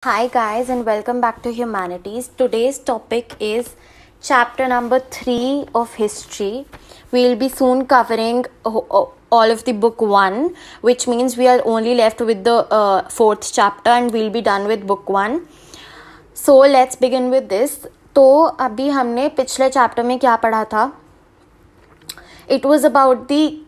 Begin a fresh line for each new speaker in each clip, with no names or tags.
Hi guys and welcome back to Humanities. Today's topic is chapter number 3 of history. We'll be soon covering all of the book 1, which means we are only left with the 4th chapter and we'll be done with book 1. So let's begin with this. तो अभी हमने पिछले chapter में क्या पढ़ा था? It was about the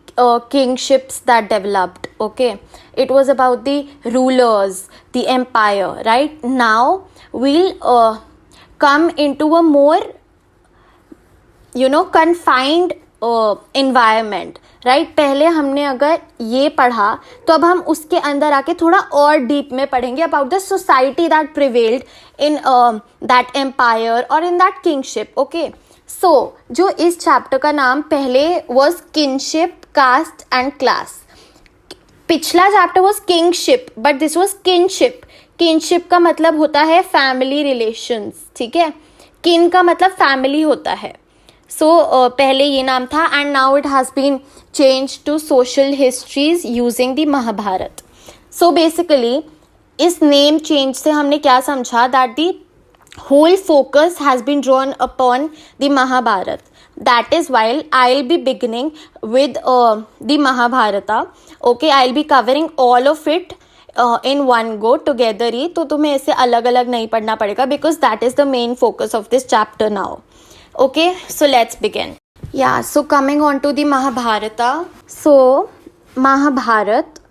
kingships that developed. Okay, it was about the rulers, the empire. Right now we'll come into a more confined environment. Right पहले हमने अगर ये पढ़ा तो अब हम उसके अंदर आके थोड़ा और डीप में पढ़ेंगे about the society that prevailed in that empire और in that kingship. Okay, so जो इस चैप्टर का नाम पहले was kingship, caste and class. पिछला chapter was kingship but this was kinship. Kinship का मतलब होता है फैमिली रिलेशंस. ठीक है, किन का मतलब फैमिली होता है. सो पहले ये नाम था and now it has been change to social histories using the Mahabharata. So basically इस नेम चेंज से हमने क्या समझा that the whole focus has been drawn upon the Mahabharata. That is why I'll be beginning with the Mahabharata. Okay, I'll be covering all of it in one go together ही. तो तुम्हें ऐसे अलग अलग नहीं पढ़ना पड़ेगा because that is the main focus of this chapter now. Okay, so let's begin. Yeah, so coming on to the Mahabharata. So Mahabharata,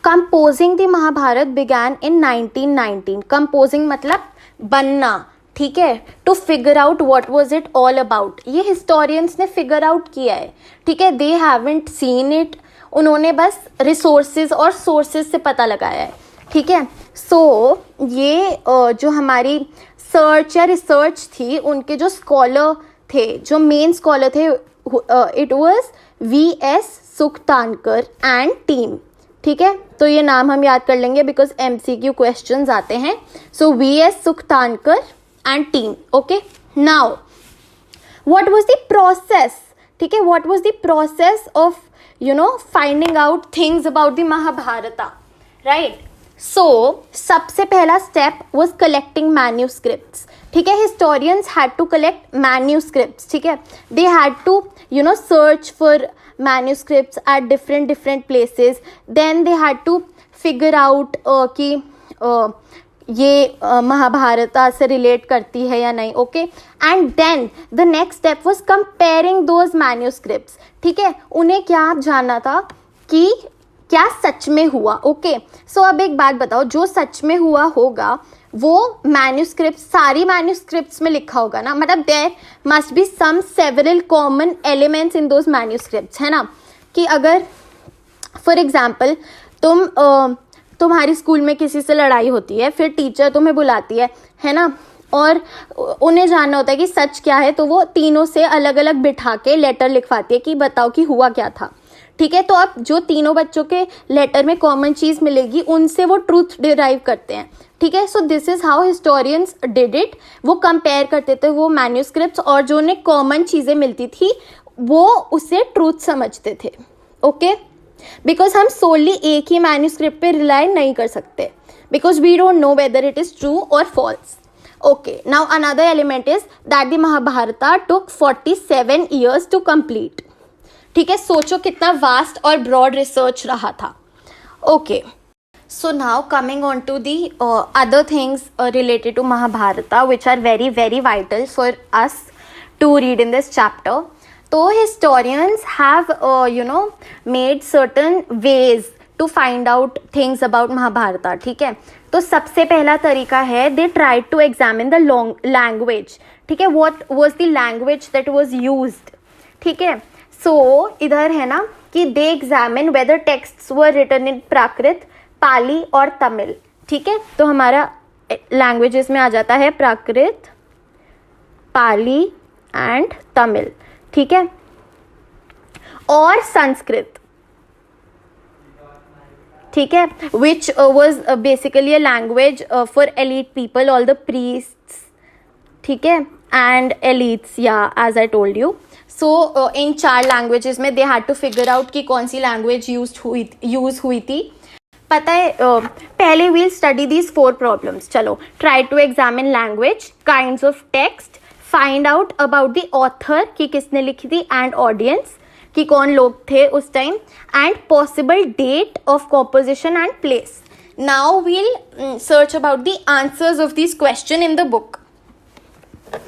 composing the Mahabharata began in 1919. Composing मतलब बनना. ठीक है, to figure out what was it all about. ये historians ने figure out किया है. ठीक है, दे हैवंट सीन इट. उन्होंने बस रिसोर्सेज और सोर्सेज से पता लगाया है. ठीक है, सो ये जो हमारी सर्च या रिसर्च थी उनके जो स्कॉलर थे, जो मेन स्कॉलर थे, it was V.S. Sukthankar and team. ठीक है, तो ये नाम हम याद कर लेंगे बिकॉज MCQ क्वेश्चंस आते हैं. So V.S. Sukthankar and team. Okay, now what was the process. ठीक है, what was the process of finding out things about the Mahabharata. Right, so सबसे पहला स्टेप वाज कलेक्टिंग मैन्यूस्क्रिप्ट्स. ठीक है, historians had to collect manuscripts. ठीक है, they had to search for manuscripts at different places. Then they had to figure out कि ये महाभारता से relate करती है या नहीं. Okay, and then the next step was comparing those manuscripts. ठीक है, उन्हें क्या जानना था कि क्या सच में हुआ. ओके, सो अब एक बात बताओ, जो सच में हुआ होगा वो मैन्यूस्क्रिप्ट सारी मैन्यूस्क्रिप्ट्स में लिखा होगा ना. मतलब there must be some several common elements in those manuscripts, है ना. कि अगर फॉर एग्जांपल तुम्हारी स्कूल में किसी से लड़ाई होती है, फिर टीचर तुम्हें बुलाती है ना, और उन्हें जानना होता है कि सच क्या है, तो वो तीनों से अलग अलग बिठा के लेटर लिखवाती है कि बताओ कि हुआ क्या था. ठीक है, तो अब जो तीनों बच्चों के लेटर में कॉमन चीज़ मिलेगी उनसे वो ट्रूथ डिराइव करते हैं. ठीक है, so this is how historians did it. वो कंपेयर करते थे वो मैन्यूस्क्रिप्ट्स और जो उन्हें कॉमन चीज़ें मिलती थी वो उसे ट्रूथ समझते थे. ओके, बिकॉज हम सोली एक ही मैन्यूस्क्रिप्ट पे रिलाई नहीं कर सकते because we don't know whether it is true और false. Okay, now another element is that the Mahabharata took 47 years to complete. ठीक है, सोचो कितना वास्ट और ब्रॉड रिसर्च रहा था. Okay, so now coming on to the other things related to Mahabharata which are very very vital for us to read in this chapter. So historians have made certain ways to find out things about Mahabharata. ठीक है, तो सबसे पहला तरीका है they tried to examine the language. ठीक है, what was the language that was used. ठीक है, so इधर है ना कि they examine whether texts were written in प्राकृत, पाली और तमिल. ठीक है, तो हमारा लैंग्वेजेस में आ जाता है प्राकृत, पाली एंड तमिल. ठीक है, और संस्कृत. ठीक है, which was basically a language for elite people, all the priests. ठीक है, एंड एलीट्स, या as I told you. So in 4 languages में they had to figure out कि कौन सी लैंग्वेज यूज हुई थी. पता है पहले we'll study these 4 problems. चलो, try to examine language, kinds of text, find out about the author कि किसने लिखी थी, and audience कि कौन लोग थे उस time, and possible date of composition and place. Now we'll search about the answers of these question in the book.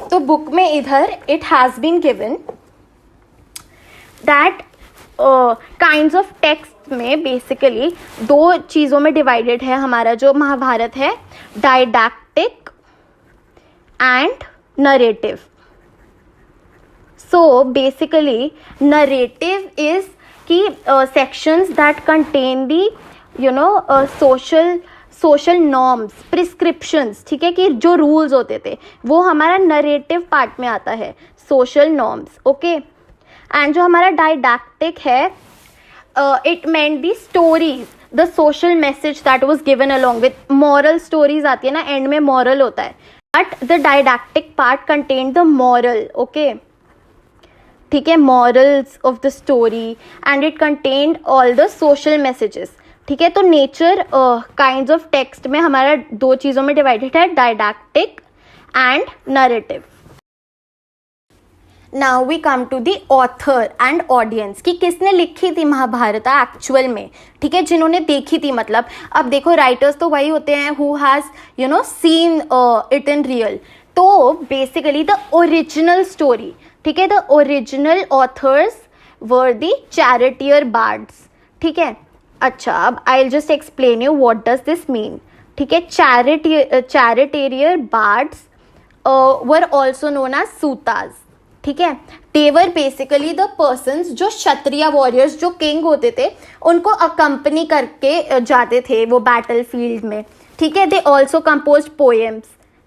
तो बुक में इधर it has been given that kinds of text में basically 2 चीज़ों में डिवाइडेड है हमारा जो महाभारत है, didactic and narrative. So basically narrative is कि sections that contain the social norms, prescriptions, ठीक है, कि जो रूल्स होते थे वो हमारा नरेटिव पार्ट में आता है, सोशल नॉर्म्स. ओके, एंड जो हमारा डायडैक्टिक है, it meant the stories, the social message that was given along with moral stories आती है ना, एंड में मॉरल होता है, but the didactic part contain the moral. Okay, ठीक है, morals of the story, and it contained all the social messages. ठीक है, तो नेचर काइंड्स ऑफ टेक्स्ट में हमारा 2 चीज़ों में डिवाइडेड है, didactic and narrative. Now we come to the author and audience कि किसने लिखी थी महाभारत एक्चुअल में. ठीक है, जिन्होंने देखी थी, मतलब अब देखो राइटर्स तो वही होते हैं who has seen it in real. तो बेसिकली द ओरिजिनल स्टोरी, ठीक है, the original authors were the charioteer bards. ठीक है, अच्छा, अब I will just explain you what does this mean. ठीक है, charioteer bards were also known as Sutas. ठीक है, they were basically the persons जो क्षत्रिय वॉरियर्स, जो किंग होते थे, उनको अकम्पनी करके जाते थे वो बैटल फील्ड में. ठीक है, दे ऑल्सो कंपोज पोएम्स.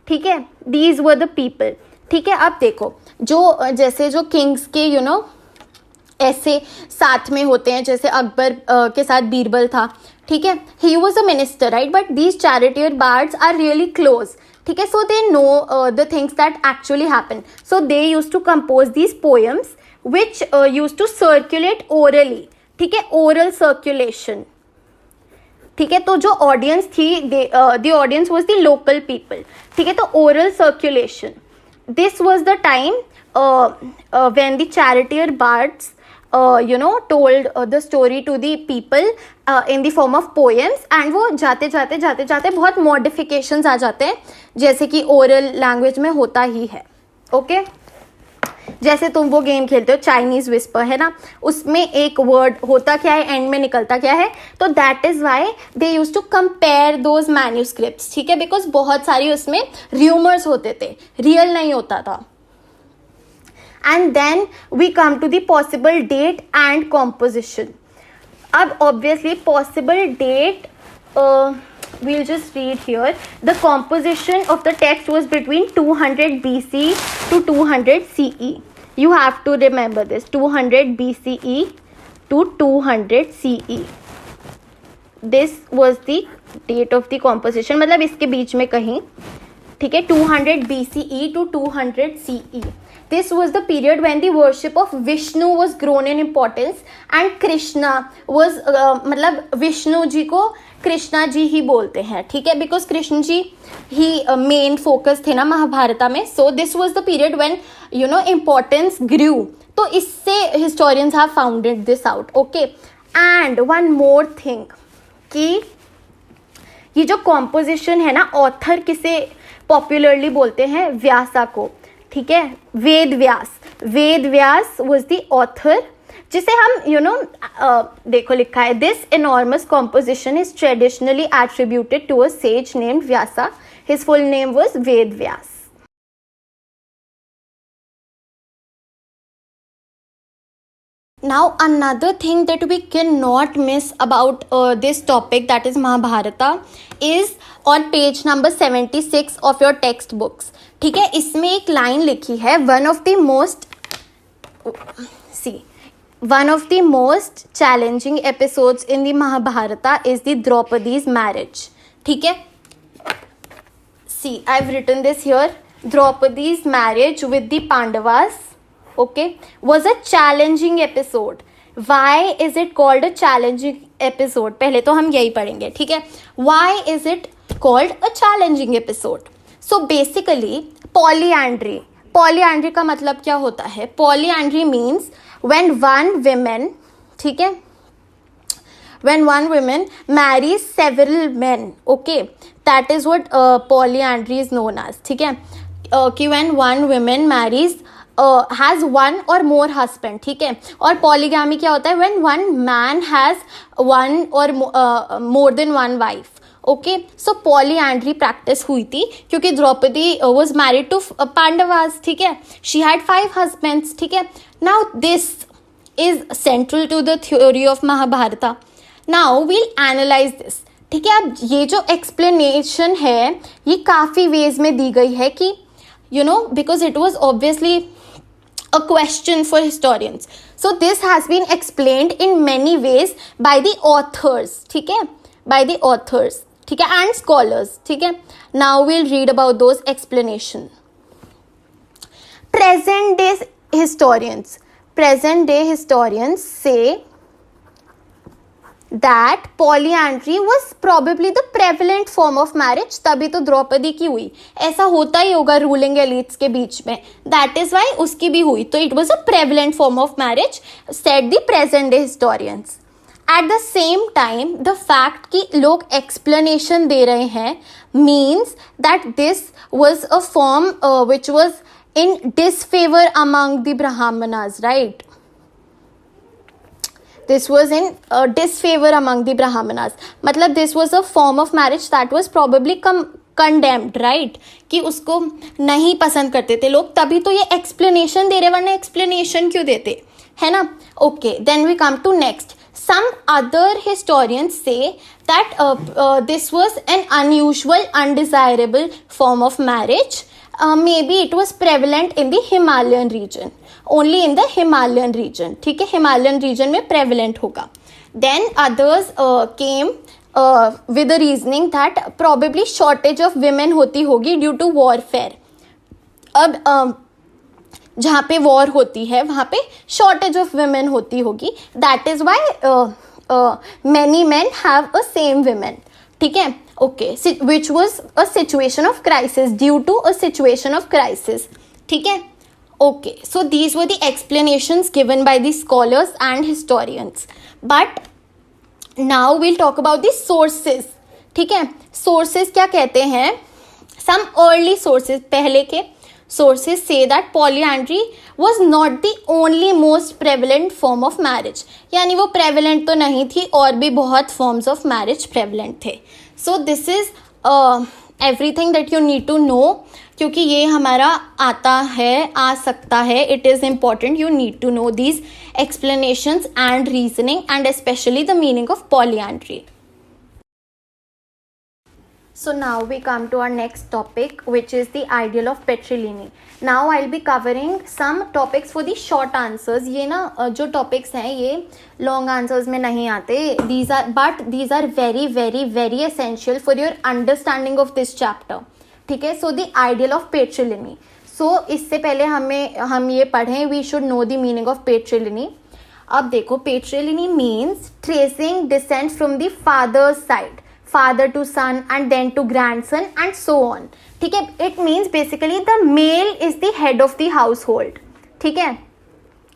ठीक है, दीज वर द पीपल. ठीक है, अब देखो जो जैसे जो किंग्स के ऐसे साथ में होते हैं, जैसे अकबर के साथ बीरबल था. ठीक है, he was a minister, right, but these charioteer bards are really close. ठीक है, so they know the things that actually happen. So they use to compose these poems which use to circulate orally. ठीक है, oral circulation. ठीक है, तो जो audience थी, the audience was the local people. ठीक है, तो oral circulation, this was the time when the charioteer bards told the story to the people in the form of poems, and वो जाते जाते बहुत modifications आ जाते हैं, जैसे कि oral language में होता ही है. ओके, जैसे तुम वो गेम खेलते हो चाइनीज विस्पर, है ना, उसमें एक वर्ड होता क्या है, एंड में निकलता क्या है, तो that is why they use to compare those manuscripts. ठीक है, बिकॉज बहुत सारी उसमें र्यूमर्स होते थे, रियल नहीं होता था. And then we come to the possible date and composition. अब obviously possible date, we'll just read here. The composition of the text was between 200 BC to 200 CE. You have to remember this, 200 BCE to 200 CE. This was the date of the composition, मतलब इसके बीच में कहीं. ठीक है, 200 BCE to 200 CE. This was the period when the worship of Vishnu was grown in importance and Krishna was मतलब विष्णु जी को कृष्णा जी ही बोलते हैं. ठीक है, बिकॉज कृष्ण जी ही मेन फोकस थे ना महाभारता में. So this was the period when importance grew. तो इससे historians have founded this out. Okay, and one more thing कि ये जो कॉम्पोजिशन है ना, ऑथर किसे पॉपुलरली बोलते हैं, व्यासा को. ठीक है, Ved Vyas was the author, जिसे हम देखो लिखा है, this enormous composition is traditionally attributed to a sage named Vyasa. His full name was Ved Vyas. Now another thing that we cannot miss about this topic, that is Mahabharata, is on page number 76 of your textbooks. ठीक है, इसमें एक line लिखी है, one of the most challenging episodes in the Mahabharata is the Draupadi's marriage. ठीक है, see, I've written this here. Draupadi's marriage with the Pandavas, okay, was a challenging episode. Why is it called a challenging episode, पहले तो हम यही पढ़ेंगे, ठीक है. Why is it called a challenging episode? So basically polyandry का मतलब क्या होता है? Polyandry means when one women, ठीक है, when one woman marries several men, okay, that is what polyandry is known as, ठीक है. कि when one woman marries has one or more husband, ठीक है. और polygamy क्या होता है? when one man has one or more than one wife. Okay, so polyandry practice हुई थी क्योंकि Draupadi was married to Pandavas, ठीक है. शी हैड 5 हस्बैंड्स, ठीक है. Now this is central to the theory of Mahabharata. Now we'll analyse this, ठीक है. अब ये जो एक्सप्लेनेशन है ये काफ़ी वेज में दी गई है कि you know because it was obviously a question for historians. So this has been explained in many ways by the authors, ठीक है, by the authors, ठीक है, and scholars, ठीक है. Now we'll read about those explanation. Present day historians say that polyandry was probably the prevalent form of marriage. तभी तो द्रौपदी की हुई, ऐसा होता ही होगा रूलिंग एलिट्स के बीच में, that is why उसकी भी हुई. तो it was a prevalent form of marriage, said the present day historians. At the same time, the fact कि लोग explanation दे रहे हैं means that this was a form which was in disfavor among the Brahmanas, right? This was in disfavor among the Brahmanas. मतलब this was a form of marriage that was probably condemned, right? कि उसको नहीं पसंद करते थे लोग, तभी तो ये explanation दे रहे, वरना explanation क्यों देते, है ना? Okay, then we come to next. Some other historians say that this was an unusual, undesirable form of marriage. Maybe it was prevalent in the Himalayan region. Only in the Himalayan region, ठीक है, Himalayan region में prevalent होगा. Then others came with the reasoning that probably shortage of women होती होगी due to warfare. अब जहाँ पे war होती है वहाँ पे शॉर्टेज ऑफ women होती होगी, that is why many man have a same women, ठीक है. Okay, which was a situation of crisis, due to a situation of crisis, ठीक है. Okay, so these were the explanations given by the scholars and historians. But now we'll talk about the sources, ठीक है. Sources क्या कहते हैं? Some early sources, पहले के sources say that polyandry was not the only most prevalent form of marriage. यानी वो prevalent तो नहीं थी, और भी बहुत forms of marriage prevalent थे. So this is everything that you need to know, क्योंकि ये हमारा आता है, आ सकता है. It is important, you need to know these explanations and reasoning and especially the meaning of polyandry. So now we come to our next topic, which is the ideal of Petrellini. Now I'll be covering some topics for the short answers. ये ना जो topics हैं ये long answers में नहीं आते. These are very very very essential for your understanding of this chapter. ठीक है. So the ideal of patriliny. So इससे पहले हम ये पढ़ें, we should know the meaning of patriliny. अब देखो, patriliny means tracing descent from the father's side, father to son and then to grandson and so on, ठीक है. It means basically the male is the head of the household, ठीक है.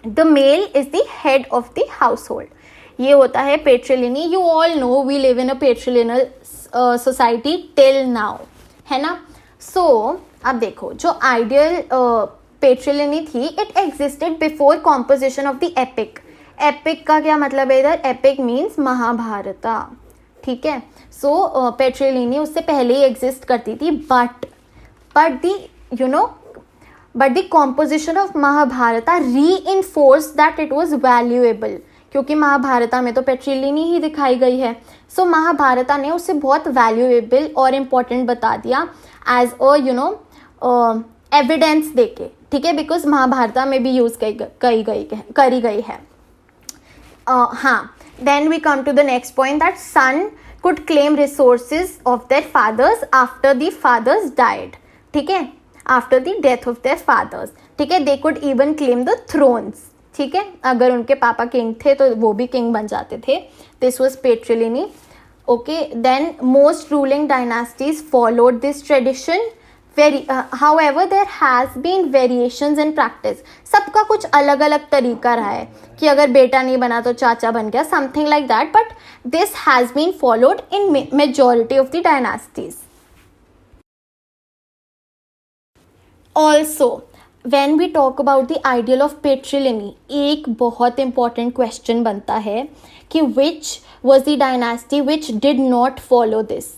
The male is the head of the household. ये होता है पेट्रिलिनी. You all know we live in a patrilineal society till now, है ना. So अब देखो, जो आइडियल पेट्रिलिनी थी, it existed before composition of the epic. Epic का क्या मतलब है इधर? एपिक मीन्स महाभारता, ठीक है. सो पेट्रिलिनी उससे पहले ही एग्जिस्ट करती थी, but the composition of Mahabharata reinforce that it was valuable, क्योंकि महाभारता में तो पेट्रिलिनी ही दिखाई गई है. सो महाभारता ने उसे बहुत वैल्यूएबल और इम्पोर्टेंट बता दिया एज अ एविडेंस देके, ठीक है, बिकॉज महाभारता में भी यूज करी गई है. हाँ, then we come to the next point that son could claim resources of their fathers after the fathers died, ठीक है, after the death of their fathers, ठीक है. they could even claim the thrones, ठीक है, अगर उनके पापा king थे तो वो भी किंग बन जाते थे. This was patriliny. Okay, then most ruling dynasties followed this tradition. However, there has been variations in practice. सबका कुछ अलग अलग तरीका रहा है कि अगर बेटा नहीं बना तो चाचा बन गया, something like that. But this has been followed in majority of the dynasties. Also, when we talk about the ideal of patrilineal, एक बहुत important question बनता है कि which was the dynasty which did not follow this.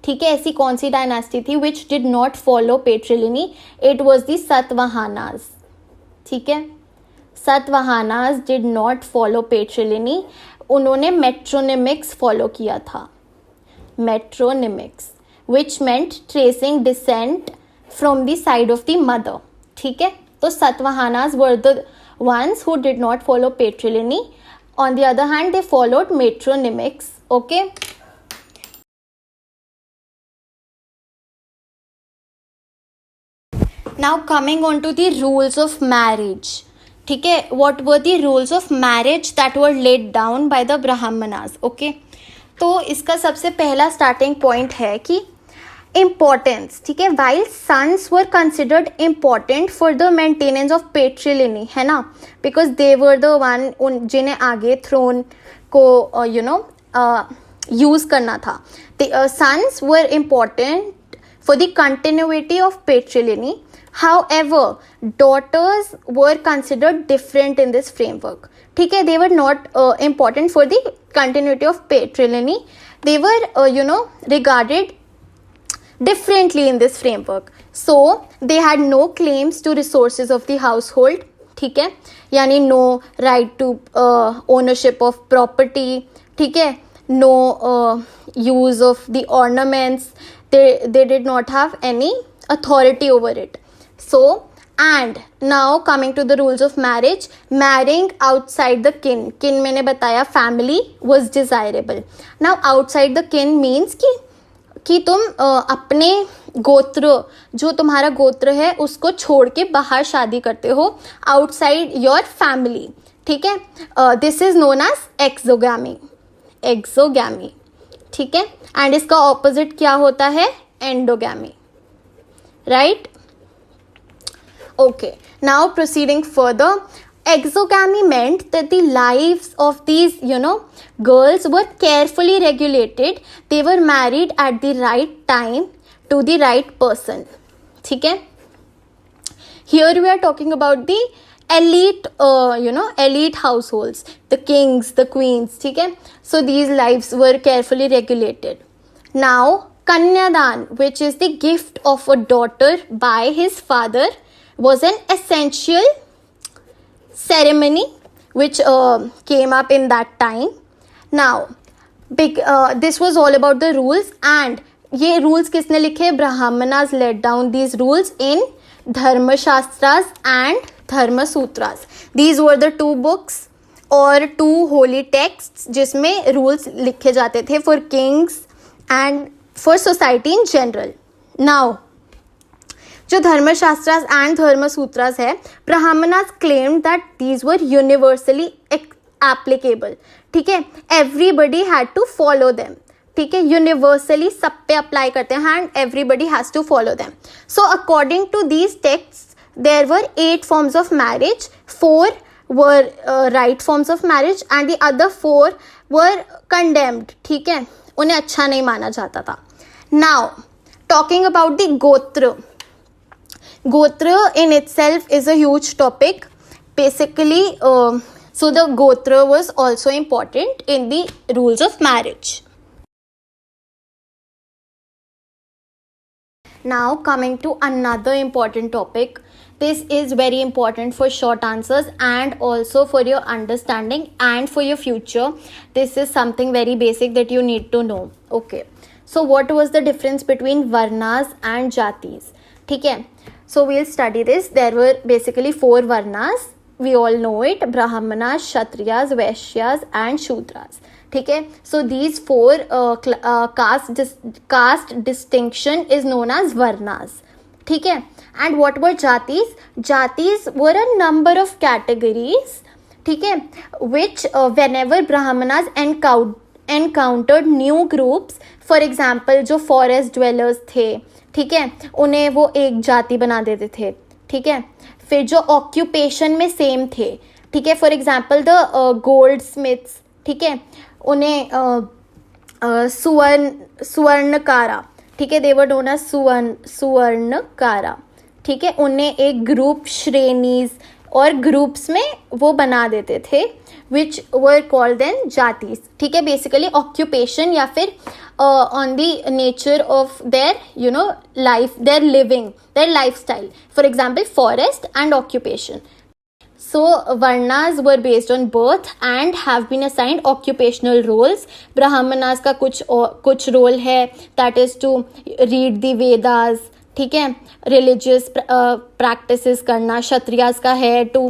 ठीक है, ऐसी कौन सी डायनास्टी थी which did not follow patriliny? It was the Satavahanas. ठीक है, Satavahanas did not follow patriliny. उन्होंने मेट्रोनिमिक्स फॉलो किया था. Matronymics which meant tracing descent from the side of the mother. ठीक है, तो Satavahanas were the ones who did not follow patrilineal. On the other hand, they followed metronymics. Okay. Now coming on to the rules of marriage. ठीक है, what were the rules of marriage that were laid down by the Brahmanas? Okay, तो इसका सबसे पहला starting point है कि importance. ठीक है, while sons were considered important for the maintenance of patrilineal, है ना, because they were the one जिन्हें आगे थ्रोन को यूज करना था. The sons were important for the continuity of patrilineal. However, daughters were considered different in this framework. ठीक है, they were not important for the continuity of patrilineal. They were, regarded differently in this framework. So, they had no claims to resources of the household. ठीक है, यानी no right to ownership of property. ठीक है, no use of the ornaments. They did not have any authority over it. So, and now coming to the rules of marriage, marrying outside the kin मैंने बताया family was desirable. Now outside the kin means कि तुम अपने गोत्र, जो तुम्हारा गोत्र है उसको छोड़ के बाहर शादी करते हो, outside your family. ठीक है, this is known as exogamy. ठीक है, and इसका opposite क्या होता है? Endogamy. Right? Okay, now proceeding further, exogamy meant that the lives of these, girls were carefully regulated. They were married at the right time to the right person. ठीक है, here we are talking about the elite, elite households, the kings, the queens. ठीक है, so these lives were carefully regulated. Now, Kanyadan, which is the gift of a daughter by his father, was an essential ceremony which came up in that time. Now, this was all about the rules, and ये rules किसने लिखे? Brahmanas laid down these rules in Dharmashastras and Dharmasutras. These were the two books or two holy texts जिसमें rules लिखे जाते थे for kings and for society in general. Now, जो धर्मशास्त्रास and Dharmasutras है, Brahmanas claimed that these were universally applicable. ठीक है, everybody had to follow them. ठीक है, यूनिवर्सली सब पे अप्लाई करते हैं and everybody has to follow them. So according to these text there were 8 forms of marriage. 4 were right forms of marriage and the other 4 were condemned. ठीक है, उन्हें अच्छा नहीं माना जाता था. Now talking about the gotra. Gotra in itself is a huge topic. Basically, so the Gotra was also important in the rules of marriage. Now coming to another important topic. This is very important for short answers and also for your understanding and for your future. This is something very basic that you need to know. Okay. So what was the difference between Varnas and Jatis? ठीक है, so we'll study this. There were basically 4 Varnas. We all know it: Brahmanas, Kshatriyas, Vaishyas and Shudras. ठीक है, so these 4 caste distinction is known as Varnas. ठीक है, and what were Jatis? Jatis were a number of categories ठीक है, विच whenever brahmanas encountered new groups, for example जो forest dwellers थे, ठीक है, उन्हें वो एक जाति बना देते थे, ठीक है. फिर जो ऑक्यूपेशन में सेम थे, ठीक है, for example the gold Smiths, ठीक है, उन्हें सुवर्णकारा, ठीक है, दे वर नोन एज सुवर्णकारा, ठीक है, उन्हें एक ग्रुप श्रेणीज और ग्रुप्स में वो बना देते थे, विच वर कॉल्ड देन जातीज, ठीक है. बेसिकली ऑक्यूपेशन या फिर on the nature of their you know life, their living, their life style, for example forest and occupation. So Varnas were based on birth and have been assigned occupational roles. Brahmanas का कुछ role है, that is to read the Vedas, ठीक है, religious practices करना. क्षत्रियास का है to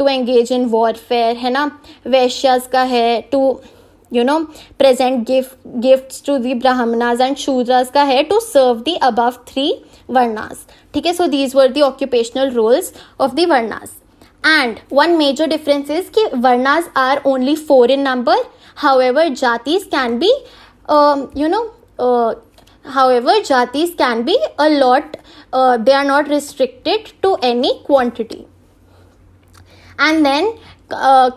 engage in warfare, है ना. वैश्यास का है to present gifts to the Brahmanas, and Shudras का है to serve the above 3 Varnas, ठीक है. So these were the occupational roles of the Varnas. And one major difference is कि Varnas are only 4 in number. However, jatis can be, jatis can be a lot. They are not restricted to any quantity. And then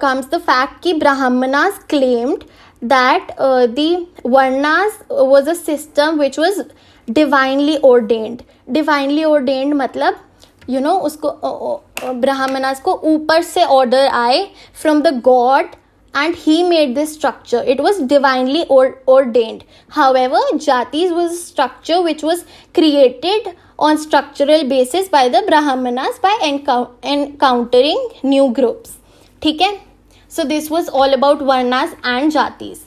comes the fact कि Brahmanas claimed that the Varnas was a system which was divinely ordained. Divinely ordained मतलब उसको ब्राह्मणास को ऊपर से order आए from the God and he made this structure. It was divinely ordained. However, jatis was a structure which was created on structural basis by the brahmanas by encountering new groups. ठीक है, so this was all about varnas and jatis.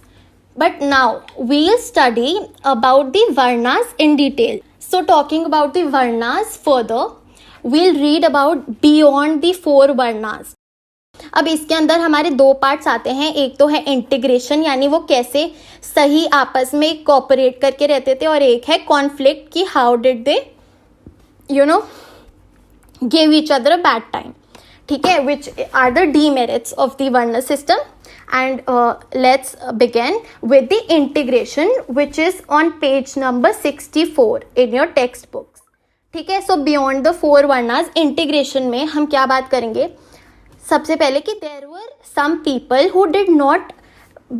But now we'll study about the varnas in detail. So talking about the varnas further, we'll read about beyond the 4 varnas. अब इसके अंदर हमारे 2 parts आते हैं. एक तो है इंटीग्रेशन, यानी वो कैसे सही आपस में कोऑपरेट करके रहते थे, और एक है कॉन्फ्लिक्ट कि how did they give each other a bad time. ठीक है, which are the demerits of the varna system. And let's begin with the integration, which is on page number 64 in your textbooks. ठीक है, so beyond the 4 varnas, integration में हम क्या बात करेंगे. सबसे पहले कि there were some people who did not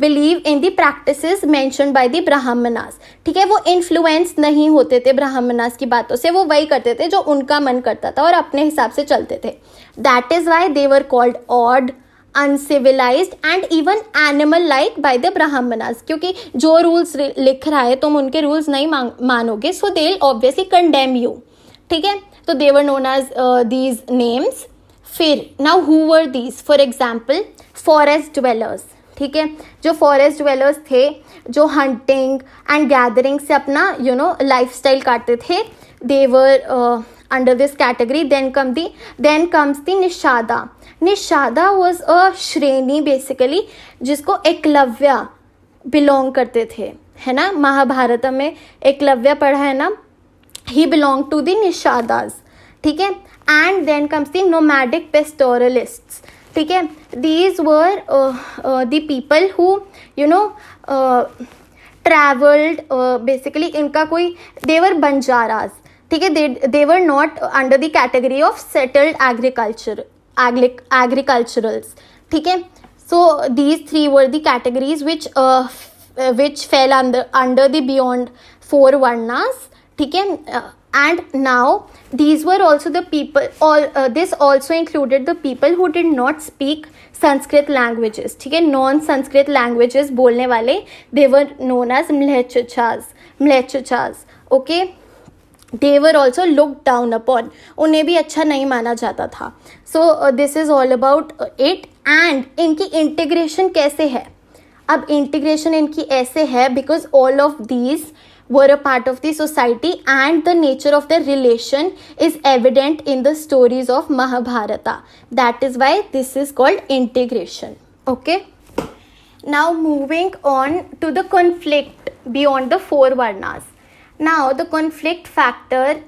believe in the practices mentioned by the brahmanas. ठीक है, वो influence नहीं होते थे brahmanas की बातों से, वो वही करते थे जो उनका मन करता था और अपने हिसाब से चलते थे. That is why they were called odd, uncivilised and even animal like by the Brahmanas. क्योंकि जो रूल्स लिख रहा है तुम उनके रूल्स नहीं मानोगे, so they will obviously condemn you. ठीक है, तो they were known as these names. फिर now who were these, for example forest dwellers. ठीक है, जो फॉरेस्ट ड्वेलर्स थे जो हंटिंग एंड गैदरिंग से अपना लाइफ स्टाइल काटते थे, दे वर under this category. Then comes the nishada. Nishada was a श्रेणी बेसिकली जिसको एकलव्य बिलोंग करते थे, है ना. महाभारत में एकलव्य पढ़ा है ना, he belonged to the nishadas. ठीक है, and then comes the nomadic pastoralists. ठीक है, these were the people who traveled basically. इनका कोई they were बंजारास. ठीक है, they were not under the category of settled agriculturals. ठीक है, so these 3 were the categories which fell under the beyond 4 varnas. ठीक है, and now these were also the people, this also included the people who did not speak Sanskrit languages. ठीक है, non Sanskrit languages बोलने वाले, they were known as mlechachas. Okay, they were also looked down upon. उन्हें भी अच्छा नहीं माना जाता था. So this is all about it. And इनकी इंटीग्रेशन कैसे है. अब इंटीग्रेशन इनकी ऐसे है because all of these were a part of the society and the nature of their relation is evident in the stories of Mahabharata. That is why this is called integration. Okay. Now moving on to the conflict beyond the 4 varnas. Now the conflict factor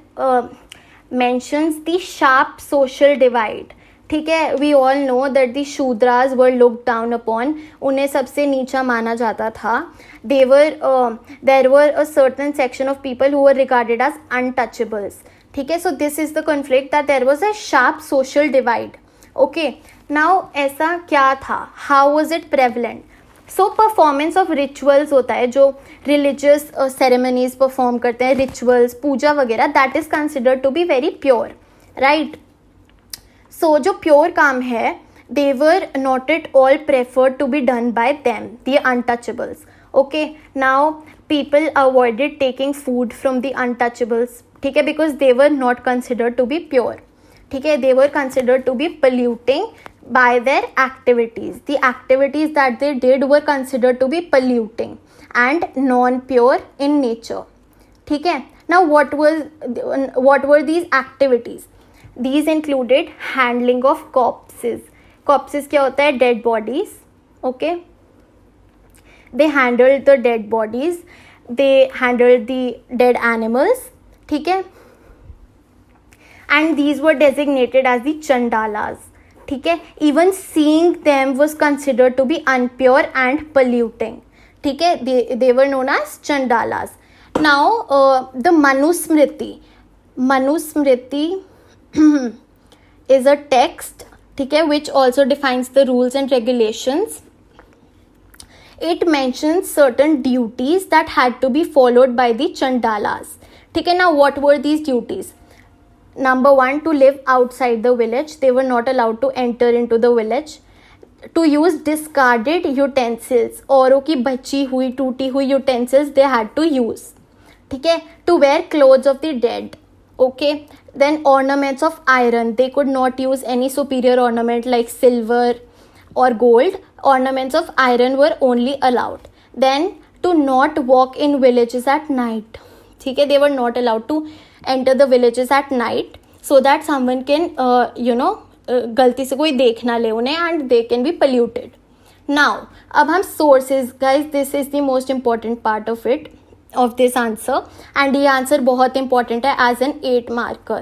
mentions the sharp social divide. ठीक है. We all know that the Shudras were looked down upon, उन्हें सबसे नीचा माना जाता था. There were a certain section of people who were regarded as untouchables. ठीक है. So this is the conflict that there was a sharp social divide. Okay, now ऐसा क्या था, how was it prevalent. So performance of rituals होता है, जो religious ceremonies perform करते हैं, रिचुअल्स, पूजा वगैरह, that is considered to be very pure, right. So जो प्योर काम है, they were not at all preferred to be done by them, the untouchables. Okay, now people avoided taking food from the untouchables. ठीक है, because they were not considered to be pure. ठीक है, they were considered to be polluting by their activities. The activities that they did were considered to be polluting and non-pure in nature. ठीक है. Now what were these activities? These included handling of corpses. Corpses क्या होता है, dead bodies. Okay, they handled the dead bodies, they handled the dead animals. ठीक है, and these were designated as the chandalas. ठीक है, even seeing them was considered to be unpure and polluting. ठीक है, they were known as chandalas. Now the Manusmriti is a text, ठीक है, which also defines the rules and regulations. It mentions certain duties that had to be followed by the chandalas. ठीक है. Now what were these duties? Number 1, to live outside the village. They were not allowed to enter into the village. To use discarded utensils, औरों की बची हुई टूटी हुई utensils they had to use. ठीक है. To wear clothes of the dead. Okay. Then ornaments of iron. They could not use any superior ornament like silver or gold. Ornaments of iron were only allowed. Then to not walk in villages at night. ठीक है, they were not allowed to enter the villages at night so that someone can गलती से कोई देख ना ले उन्हें and they can be polluted. Now अब हम sources, guys, this is the most important part of this answer, and ये आंसर बहुत important है as an 8 marker,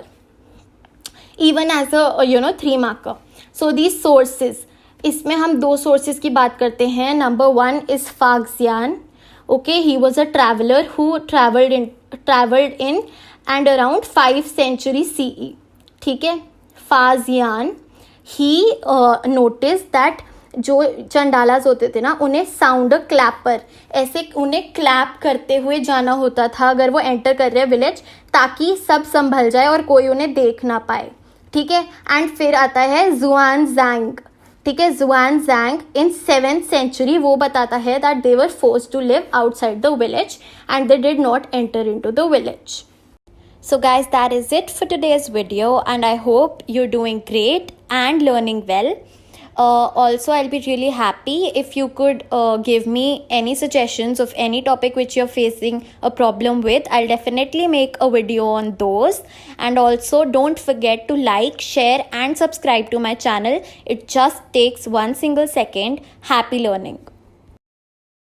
even as a 3 marker. So these sources, इसमें हम 2 sources की बात करते हैं. Number 1 is Faxian. Okay, he was a traveler who traveled in and around 5th century CE. ठीक है. Faxian, he noticed that जो चंडालास होते थे ना, उन्हें साउंड क्लैपर, ऐसे उन्हें क्लैप करते हुए जाना होता था अगर वो एंटर कर रहे हैं विलेज, ताकि सब संभल जाए और कोई उन्हें देख ना पाए. ठीक है. एंड फिर आता है जुआन जैंग. ठीक है, जुआन जैंग इन 7th century, वो बताता है that they were forced to live outside the village and they did not enter into the village. So guys, that is it for today's video, and I hope you're doing great and learning well. Also, I'll be really happy if you could give me any suggestions of any topic which you're facing a problem with. I'll definitely make a video on those. And also, don't forget to like, share and subscribe to my channel. It just takes 1 single second. Happy learning.